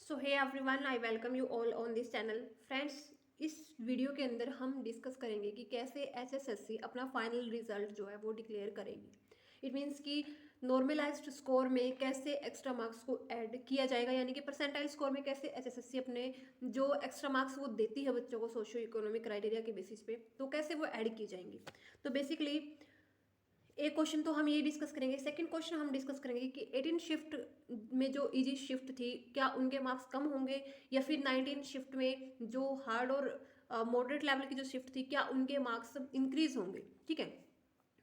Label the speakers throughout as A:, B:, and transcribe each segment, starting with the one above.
A: So hey everyone, I welcome you all on this channel. Friends, इस video के अंदर हम डिस्कस करेंगे कि कैसे एचएसएससी अपना फाइनल रिजल्ट जो है वो डिक्लेयर करेगी। इट मीन्स कि नॉर्मलाइज्ड स्कोर में कैसे एक्स्ट्रा मार्क्स को ऐड किया जाएगा, यानी कि परसेंटाइल स्कोर में कैसे एचएसएससी अपने जो एक्स्ट्रा मार्क्स वो देती है बच्चों को सोशियो इकोनॉमिक क्राइटेरिया के बेसिस पे, तो कैसे वो ऐड किए जाएंगे। तो बेसिकली एक क्वेश्चन तो हम ये डिस्कस करेंगे। सेकंड क्वेश्चन हम डिस्कस करेंगे कि 18 शिफ्ट में जो इजी शिफ्ट थी, क्या उनके मार्क्स कम होंगे, या फिर 19 शिफ्ट में जो हार्ड और मॉडरेट लेवल की जो शिफ्ट थी, क्या उनके मार्क्स इंक्रीज होंगे। ठीक है,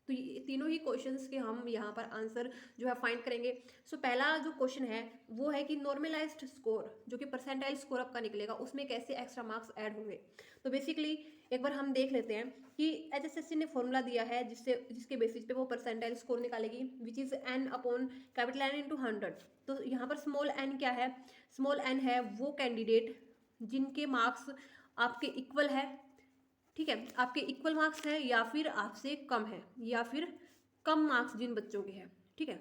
A: तो ये तीनों ही क्वेश्चंस के हम यहाँ पर आंसर जो है फाइंड करेंगे। सो पहला जो क्वेश्चन है वो है कि नॉर्मलाइज्ड स्कोर जो कि परसेंटाइल स्कोर आपका निकलेगा, उसमें कैसे एक्स्ट्रा मार्क्स ऐड होंगे। तो बेसिकली एक बार हम देख लेते हैं कि एचएसएससी ने फॉर्मूला दिया है जिसके बेसिस पे वो परसेंटाइल स्कोर निकालेगी, which is N upon capital N into 100। तो यहाँ पर स्मॉल एन क्या है? स्मॉल एन है वो कैंडिडेट जिनके मार्क्स आपके इक्वल है। ठीक है, आपके इक्वल मार्क्स है या फिर आपसे कम है, या फिर कम मार्क्स जिन बच्चों के हैं। ठीक है,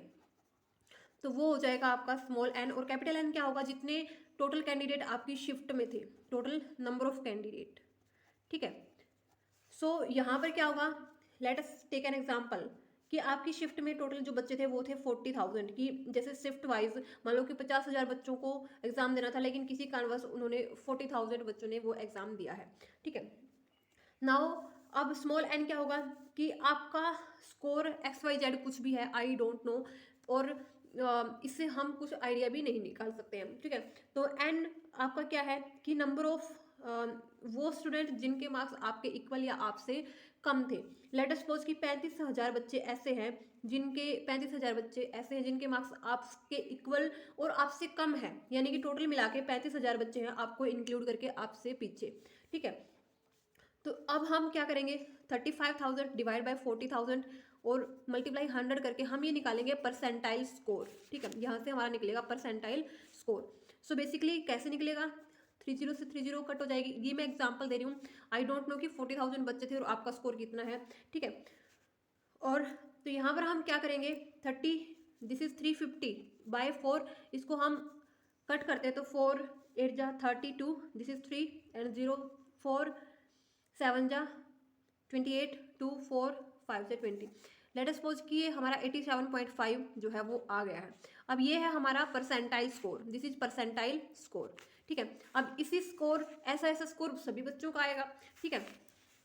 A: तो वो हो जाएगा आपका स्मॉल एन। और कैपिटल एन क्या होगा? जितने टोटल कैंडिडेट आपकी शिफ्ट में थे, टोटल नंबर ऑफ कैंडिडेट। ठीक है, सो यहाँ पर क्या होगा? Let us take an example कि आपकी शिफ्ट में टोटल जो बच्चे थे वो थे 40,000 की। जैसे शिफ्ट वाइज मान लो कि 50,000 बच्चों को एग्जाम देना था, लेकिन किसी कारणवश उन्होंने 40,000 बच्चों ने वो एग्जाम दिया है। ठीक है, नाउ अब स्मॉल एन क्या होगा कि आपका स्कोर एक्स वाई जेड कुछ भी है, आई डोंट नो, और इससे हम कुछ आइडिया भी नहीं निकाल सकते हैं। ठीक है, तो एन आपका क्या है कि नंबर ऑफ वो स्टूडेंट जिनके मार्क्स आपके इक्वल या आपसे कम थे। लेट अस सपोज कि 35,000 बच्चे ऐसे हैं जिनके मार्क्स आपके इक्वल और आपसे कम है, यानी कि टोटल मिला के 35,000 बच्चे हैं, आपको इंक्लूड करके आपसे पीछे। ठीक है, तो अब हम क्या करेंगे? 35,000 डिवाइड बाय 40,000 और मल्टीप्लाई 100 करके हम ये निकालेंगे परसेंटाइल स्कोर। ठीक है, यहाँ से हमारा निकलेगा परसेंटाइल स्कोर। सो बेसिकली कैसे निकलेगा? 30 से 30 कट हो जाएगी। ये मैं एग्जांपल दे रही हूँ, आई डोंट नो कि 40,000 बच्चे थे और आपका स्कोर कितना है। ठीक है, और तो यहाँ पर हम क्या करेंगे? 30, दिस इज 350 बाय 4, इसको हम कट करते हैं तो 4 8 जा 32, दिस इज 3 एंड 0 4 7 जा 28, 2 4 5 से 20। लेट अस सपोज कि ये हमारा 87.5 जो है वो आ गया है। अब ये है हमारा percentile score, this is percentile score. ठीक है, अब इसी स्कोर ऐसा स्कोर सभी बच्चों का आएगा। ठीक है,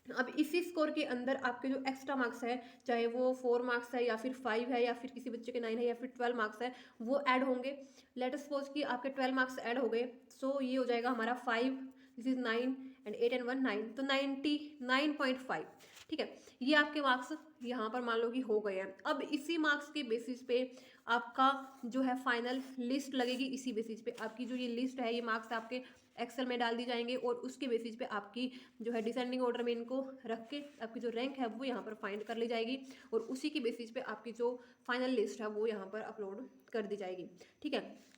A: अब इसी स्कोर के अंदर आपके जो एक्स्ट्रा मार्क्स है, चाहे वो 4 मार्क्स है या फिर 5 है या फिर किसी बच्चे के 9 है या फिर 12 मार्क्स है, वो ऐड होंगे। लेट अस सपोज कि आपके 12 मार्क्स ऐड हो गए, सो ये हो जाएगा हमारा 5, दिस इज 9 एंड 8 एंड 1 9, तो 99.5। ठीक है, ये आपके मार्क्स यहाँ पर मान लो कि हो गए हैं। अब इसी मार्क्स के बेसिस पे आपका जो है फाइनल लिस्ट लगेगी। इसी बेसिस पे आपकी जो ये लिस्ट है, ये मार्क्स आपके एक्सेल में डाल दी जाएंगे और उसके बेसिस पे आपकी जो है डिसेंडिंग ऑर्डर में इनको रख के आपकी जो रैंक है वो यहाँ पर फाइंड कर ली जाएगी, और उसी के बेसिस पे आपकी जो फाइनल लिस्ट है वो यहाँ पर अपलोड कर दी जाएगी। ठीक है,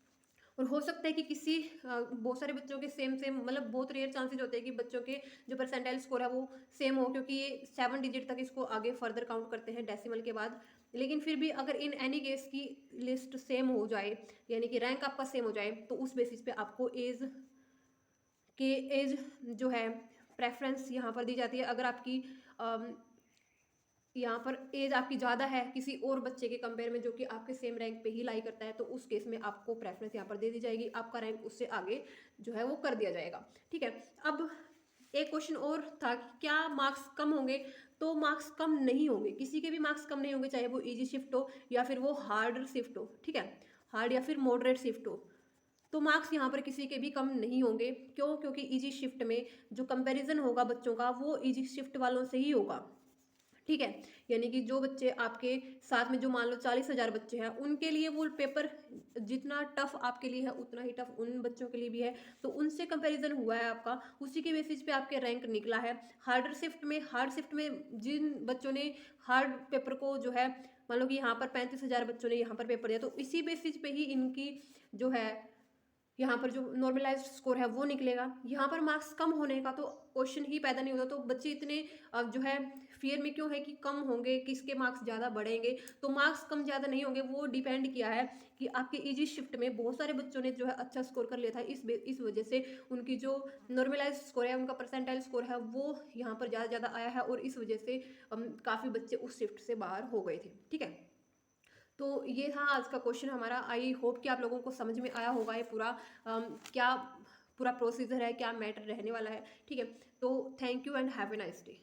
A: और हो सकता है कि किसी बहुत सारे बच्चों के सेम मतलब बहुत रेयर चांसेस होते हैं कि बच्चों के जो परसेंटाइल स्कोर है वो सेम हो, क्योंकि ये 7 डिजिट तक इसको आगे फर्दर काउंट करते हैं डेसिमल के बाद। लेकिन फिर भी अगर इन एनी केस की लिस्ट सेम हो जाए, यानी कि रैंक आपका सेम हो जाए, तो उस बेसिस पे आपको एज जो है प्रेफरेंस यहाँ पर दी जाती है। अगर आपकी यहाँ पर एज आपकी ज़्यादा है किसी और बच्चे के कंपेयर में जो कि आपके सेम रैंक पे ही लाई करता है, तो उस केस में आपको प्रेफरेंस यहाँ पर दे दी जाएगी, आपका रैंक उससे आगे जो है वो कर दिया जाएगा। ठीक है, अब एक क्वेश्चन और था कि क्या मार्क्स कम होंगे? तो मार्क्स कम नहीं होंगे, किसी के भी मार्क्स कम नहीं होंगे, चाहे वो इजी शिफ्ट हो या फिर वो हार्ड शिफ्ट हो। ठीक है, हार्ड या फिर मॉडरेट शिफ्ट हो, तो मार्क्स यहाँ पर किसी के भी कम नहीं होंगे। क्यों? क्योंकि इजी शिफ्ट में जो कंपैरिजन होगा बच्चों का वो इजी शिफ्ट वालों से ही होगा। ठीक है, यानी कि जो बच्चे आपके साथ में जो मान लो 40,000 बच्चे हैं, उनके लिए वो पेपर जितना टफ आपके लिए है उतना ही टफ उन बच्चों के लिए भी है, तो उनसे कंपैरिजन हुआ है आपका, उसी के बेसिस पे आपके रैंक निकला है। हार्ड शिफ्ट में जिन बच्चों ने हार्ड पेपर को जो है मान लो कि यहाँ पर 35,000 बच्चों ने यहाँ पर पेपर दिया, तो इसी बेसिस पे ही इनकी जो है यहाँ पर जो नॉर्मलाइज्ड स्कोर है वो निकलेगा। यहाँ पर मार्क्स कम होने का तो क्वेश्चन ही पैदा नहीं होता, तो बच्चे इतने जो है फियर में क्यों है कि कम होंगे, किसके मार्क्स ज़्यादा बढ़ेंगे। तो मार्क्स कम ज़्यादा नहीं होंगे, वो डिपेंड किया है कि आपके इजी शिफ्ट में बहुत सारे बच्चों ने जो है अच्छा स्कोर कर लिया था, इस वजह से उनकी जो नॉर्मलाइज स्कोर है, उनका परसेंटाइल स्कोर है वो यहाँ पर ज़्यादा ज़्यादा आया है, और इस वजह से काफ़ी बच्चे उस शिफ्ट से बाहर हो गए थे। ठीक है, तो ये था आज का क्वेश्चन हमारा। आई होप कि आप लोगों को समझ में आया होगा ये पूरा क्या पूरा प्रोसीजर है, क्या मैटर रहने वाला है। ठीक है, तो thank you and have a nice day.